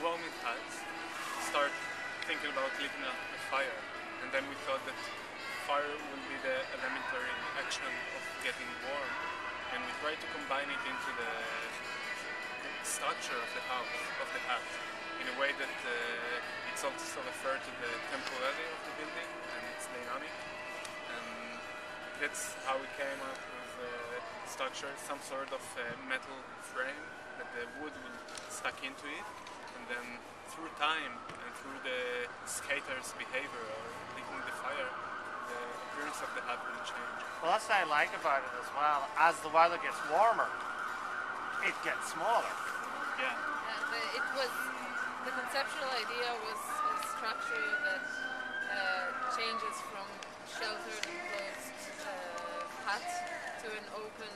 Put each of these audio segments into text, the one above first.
warming huts, start thinking about lighting a fire, and then we thought that fire will be the elementary action of getting warm, and we tried to combine it into the structure of the house, of the hut, in a way that it's also referred to the temporality of the building and its dynamic, and that's how we came up with the structure, some sort of metal frame that the wood will stuck into it, and then through time and through the skater's behavior or lighting the fire, the appearance of the hut will change. Well, that's what I like about it as well. As the weather gets warmer, it gets smaller. Yeah. The conceptual idea was a structure that changes from sheltered and closed hut to an open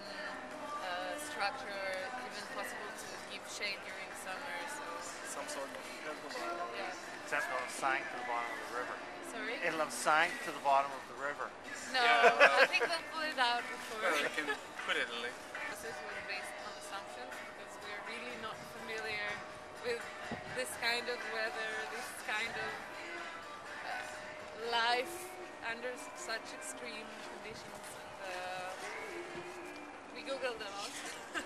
structure, even possible to give shade during summer. So Some sort of pergola. yeah. Except it'll have sank to the bottom of the river. Sorry? It'll have sank to the bottom of the river. No, Yeah, well- I think they'll pull it out before. Well, we can put it like This was based on assumptions because we're really not familiar with this kind of weather, this kind of life under such extreme conditions. And we googled them all.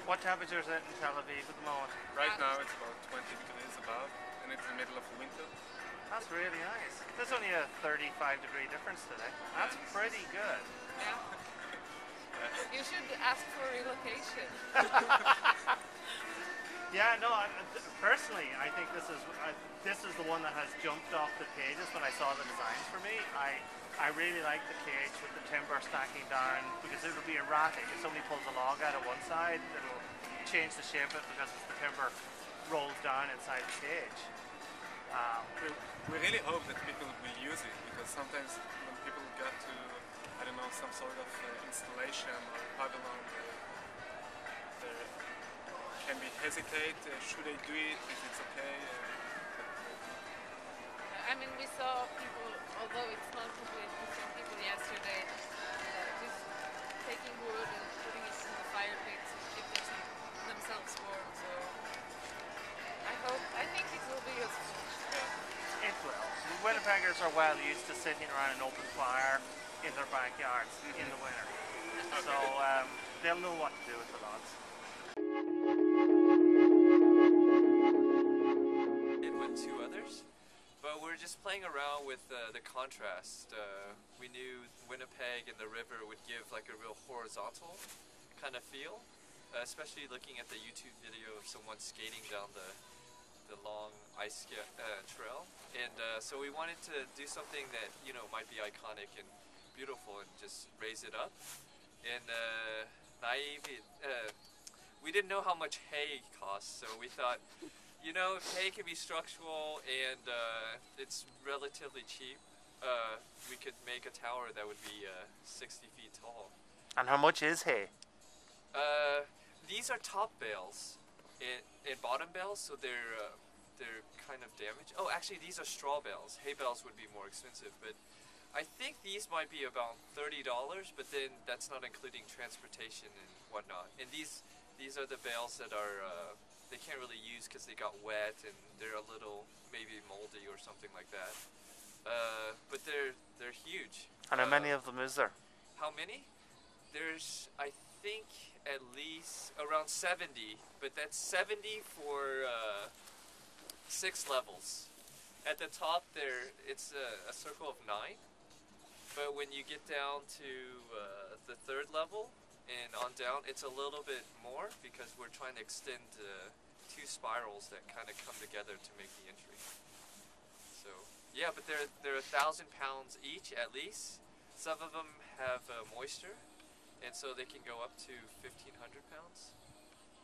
What temperature is it in Tel Aviv at the moment? right now it's about 20 degrees above, and it's the middle of winter. That's really nice. There's only a 35-degree difference today. That's pretty good. Yeah. You should ask for relocation. Yeah, no. Personally, I think this is the one that has jumped off the pages when I saw the designs for me. I really like the cage with the timber stacking down because it'll be erratic. If somebody pulls a log out of one side, it'll change the shape of it because the timber rolls down inside the cage. We really hope that people will use it, because sometimes when people get to, I don't know, some sort of installation or pavilion, they can be hesitate, should they do it, if it's okay. I mean, we saw people, although it's not completely different people yesterday, just taking wood and putting it in the fire pit to keep themselves warm. So I think it will be useful. It will. The Winnipeggers are well used to sitting around an open fire in their backyards in the winter. So they'll know what to do with the logs. And with two others, but we're just playing around with the contrast. We knew Winnipeg and the river would give like a real horizontal kind of feel, especially looking at the YouTube video of someone skating down the long ice trail, and so we wanted to do something that might be iconic and beautiful and just raise it up. And we didn't know how much hay costs, so we thought, if hay can be structural and it's relatively cheap, we could make a tower that would be 60 feet tall. And how much is hay? These are top bales and bottom bales, so they're kind of damaged. Oh, actually, these are straw bales. Hay bales would be more expensive, but I think these might be about $30. But then that's not including transportation and whatnot. And these are the bales that are they can't really use because they got wet and they're a little maybe moldy or something like that. But they're huge. And how many of them is there? How many? There's, I think, at least around 70, but that's 70 for 6 levels. At the top there, it's a circle of 9, but when you get down to the 3rd level and on down, it's a little bit more because we're trying to extend 2 spirals that kind of come together to make the entry. So yeah, but they're 1,000 pounds each at least. Some of them have moisture, and so they can go up to 1,500 pounds.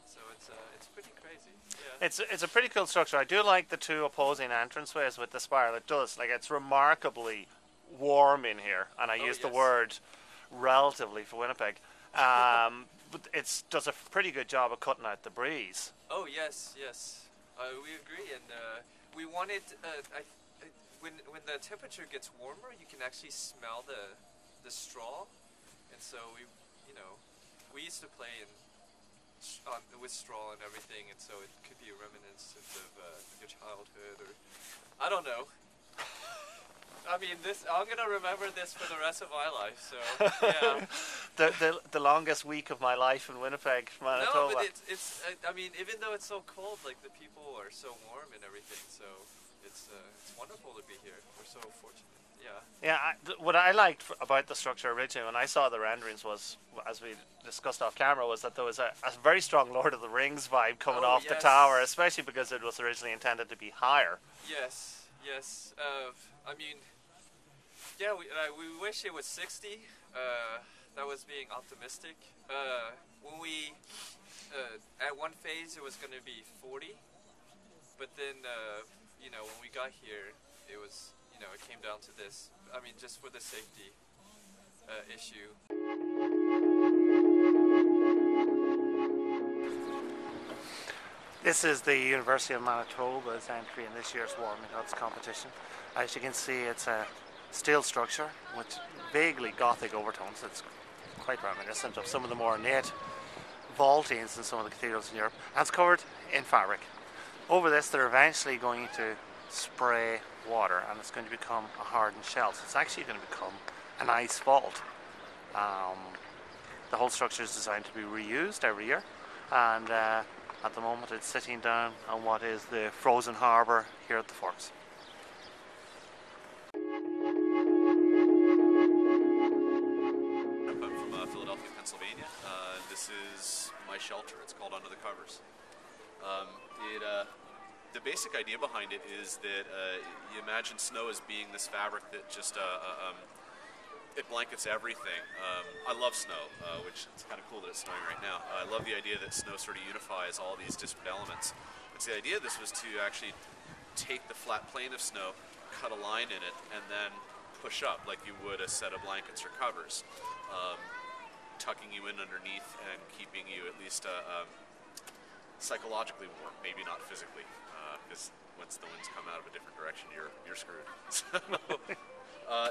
So it's pretty crazy. Yeah. It's a pretty cool structure. I do like the 2 opposing entranceways with the spiral. It does, like, it's remarkably warm in here, and I use the word relatively for Winnipeg. But it does a pretty good job of cutting out the breeze. Oh yes, we agree, and we wanted. When the temperature gets warmer, you can actually smell the straw, and so we used to play in with straw and everything, and so it could be a reminiscence of your childhood, or I don't know. I mean, I'm gonna remember this for the rest of my life. So yeah. The longest week of my life in Winnipeg, Manitoba. No, but it's I mean, even though it's so cold, like the people are so warm and everything. So it's wonderful to be here. We're so fortunate. Yeah. Yeah. What I liked about the structure originally, when I saw the renderings, was, as we discussed off camera, was that there was a very strong Lord of the Rings vibe coming off the tower, especially because it was originally intended to be higher. Yes. Yes. I mean, yeah. We wish it was 60. That was being optimistic. When we at one phase it was going to be 40, but then when we got here, it was it came down to this. I mean, just for the safety issue. This is the University of Manitoba's entry in this year's Warming Huts competition. As you can see, it's a steel structure with vaguely Gothic overtones. It's quite reminiscent of some of the more ornate vaultings in some of the cathedrals in Europe, and it's covered in fabric. Over this, they're eventually going to spray water, and it's going to become a hardened shell. So it's actually going to become an ice vault. The whole structure is designed to be reused every year, and at the moment it's sitting down on what is the frozen harbour here at the Forks. I'm from Philadelphia, Pennsylvania. This is my shelter. It's called Under the Covers. The basic idea behind it is that you imagine snow as being this fabric that just it blankets everything. I love snow, which it's kind of cool that it's snowing right now. I love the idea that snow sort of unifies all these disparate elements. And so the idea of this was to actually take the flat plane of snow, cut a line in it, and then push up like you would a set of blankets or covers, tucking you in underneath and keeping you at least psychologically warm, maybe not physically, because once the winds come out of a different direction, you're screwed.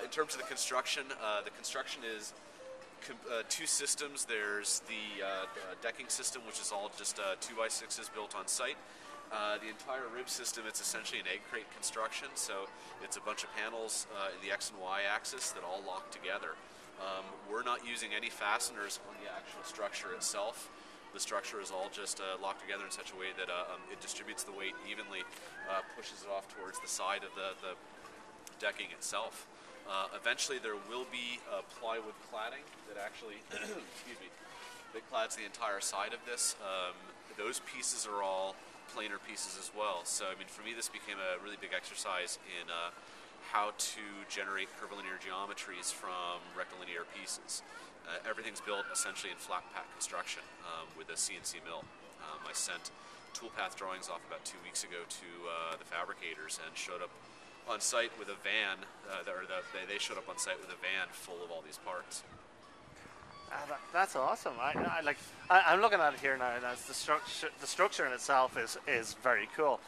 In terms of the construction is two systems. There's the decking system, which is all just 2x6s built on site. The entire rib system, it's essentially an egg crate construction, so it's a bunch of panels in the X and Y axis that all lock together. We're not using any fasteners on the actual structure itself. The structure is all just locked together in such a way that it distributes the weight evenly, pushes it off towards the side of the decking itself. Eventually there will be plywood cladding that actually, excuse me, that clads the entire side of this. Those pieces are all planar pieces as well. So I mean, for me this became a really big exercise in how to generate curvilinear geometries from rectilinear pieces. Everything's built essentially in flat pack construction with a CNC mill. I sent toolpath drawings off about 2 weeks ago to the fabricators and showed up on site with a van, they showed up on site with a van full of all these parts. That's awesome. I'm looking at it here now, and the structure in itself is very cool.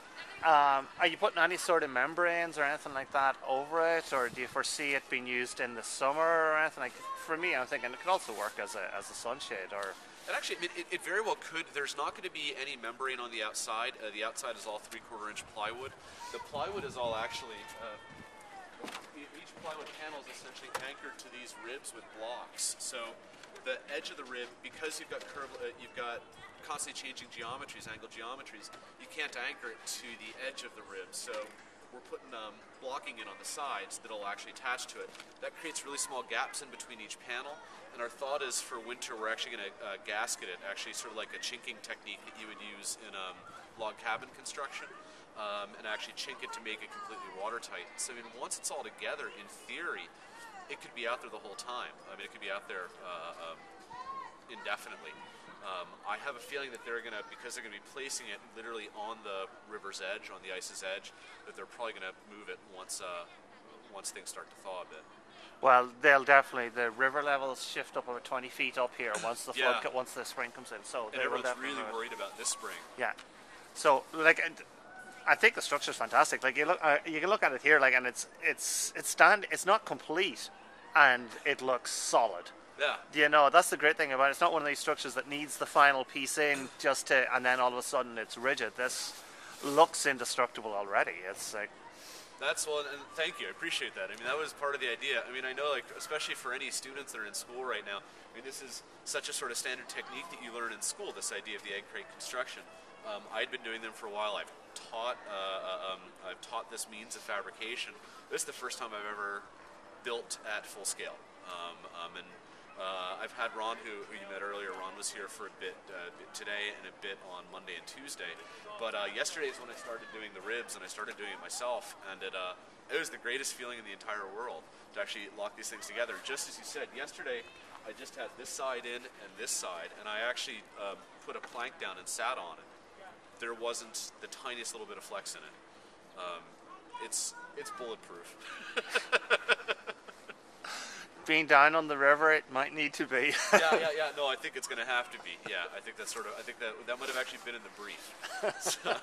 Are you putting any sort of membranes or anything like that over it, or do you foresee it being used in the summer or anything? Like, for me, I'm thinking it could also work as a sunshade. Or and actually, it very well could. There's not going to be any membrane on the outside. The outside is all 3/4 inch plywood. The plywood is all actually. Each plywood panel is essentially anchored to these ribs with blocks. So the edge of the rib, because you've got constantly changing geometries, angle geometries, you can't anchor it to the edge of the rib. So we're putting blocking in on the sides that'll actually attach to it. That creates really small gaps in between each panel. And our thought is for winter, we're actually going to gasket it, actually sort of like a chinking technique that you would use in log cabin construction. And actually chink it to make it completely watertight. So I mean, once it's all together, in theory, it could be out there the whole time. I mean, it could be out there indefinitely. I have a feeling that because they're going to be placing it literally on the river's edge, on the ice's edge, that they're probably going to move it once things start to thaw a bit. Well, the river levels shift up about 20 feet up here once the once the spring comes in. So and everyone's really worried about this spring. Yeah. So I think the structure is fantastic. Like you can look at it here, and it's not complete, and it looks solid. Yeah. You know, that's the great thing about it. It's not one of these structures that needs the final piece in just to, and then all of a sudden it's rigid. This looks indestructible already. It's like, That's well, and thank you. I appreciate that. I mean, that was part of the idea. I mean, I know, like, especially for any students that are in school right now, I mean, this is such a sort of standard technique that you learn in school, this idea of the egg crate construction. I'd been doing them for a while. I've taught this means of fabrication. This is the first time I've ever built at full scale. I've had Ron, who you met earlier. Ron was here for a bit today and a bit on Monday and Tuesday. But yesterday is when I started doing the ribs, and I started doing it myself. And it was the greatest feeling in the entire world to actually lock these things together. Just as you said, yesterday I just had this side in and this side, and I actually put a plank down and sat on it. There wasn't the tiniest little bit of flex in it. It's bulletproof. being down on the river, it might need to be. yeah. No, I think it's going to have to be. Yeah, I think that's I think that might have actually been in the brief. So.